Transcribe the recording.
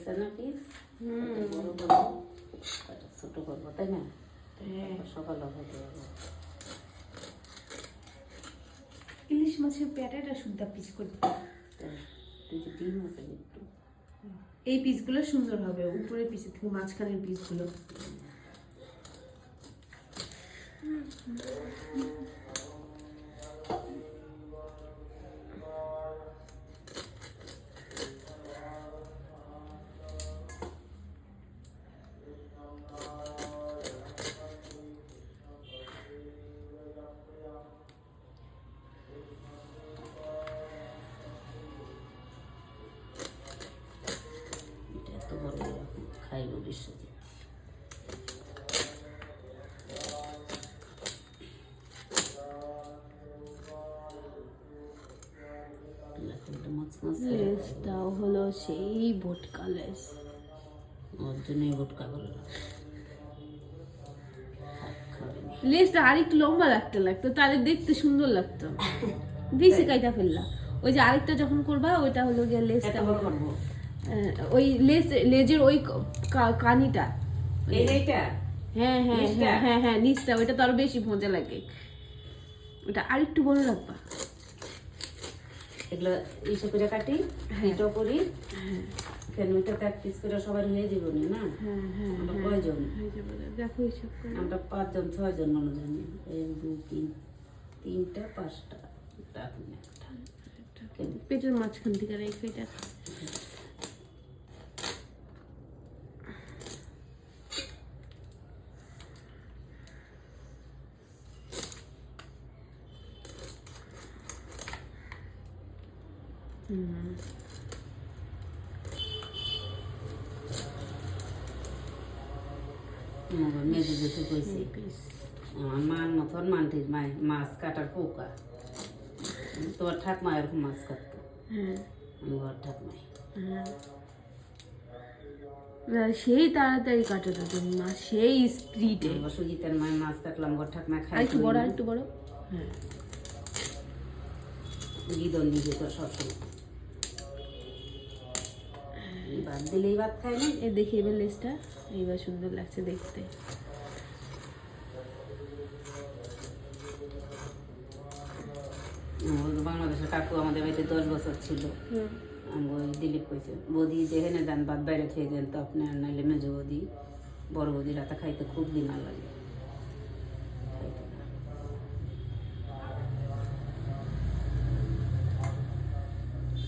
হয়েছে না পিস বড় করবো ছোট করবো তাই না সকালে হতে হবে ইলিশ মাছের পেটাটা সুন্দর পিস করতে ডিম আছে একটু এই পিসগুলো সুন্দর হবে উপরের পিসের থেকে মাঝখানের পিসগুলো খাইব বিশ্বজিৎ লেসটাও হলো সেই ভোটকা লেস ওর জন্যই ভোটকা করলো লেসটা আরেকটু লম্বা লাগতো তাহলে দেখতে সুন্দর লাগতো বেশি কাইটা ফেললা ওই যে আরেকটা যখন করবা ওইটা হলো গিয়ে লেসটা করবো ওই লেজের ওই কানিটা এইটা হ্যাঁ হ্যাঁ হ্যাঁ হ্যাঁ হ্যাঁ নিচটা ওইটা তো আরো বেশি মজা লাগে ওটা আরেকটু বড় রাখবা এগুলো এইসব করে কাটি এটাও করি কেন ওইটা প্র্যাকটিস করে সবাই হয়ে যাবো না আমরা কয়জন দেখো এইসব আমরা 5 জন 6 জন মানুষ জানি 1 2 3 3টা 5টা পেটের মাঝখান থেকে রেখে এটা মেজে যেতে কইছি আমার মান মতন মানটির মাছ কাটার পোকা তোমার ঠাকমা এরকম মাছ কাটতো আমার ঠাকমাই সেই তাড়াতাড়ি কাটাতো তুমি মাছ সেই স্পিডে সুজিতের মায়ের মাছ কাটলাম ঘর ঠাকমা খাই একটু বড় হ্যাঁ গিদন দিয়ে তো সবসময় ভাত দিলেই ভাত খায় না এ দেখি এবার লেসটা এইবার সুন্দর লাগছে দেখতে বাংলাদেশের কাকু আমাদের বাড়িতে 10 বছর ছিল ওই দিলীপ কইছে বৌদি যেখানে যান ভাত বাইরে খেয়ে দেন তো আপনি আর নাইলে মেজো বৌদি বড় বৌদি রাতে খাইতে খুব দিন লাগে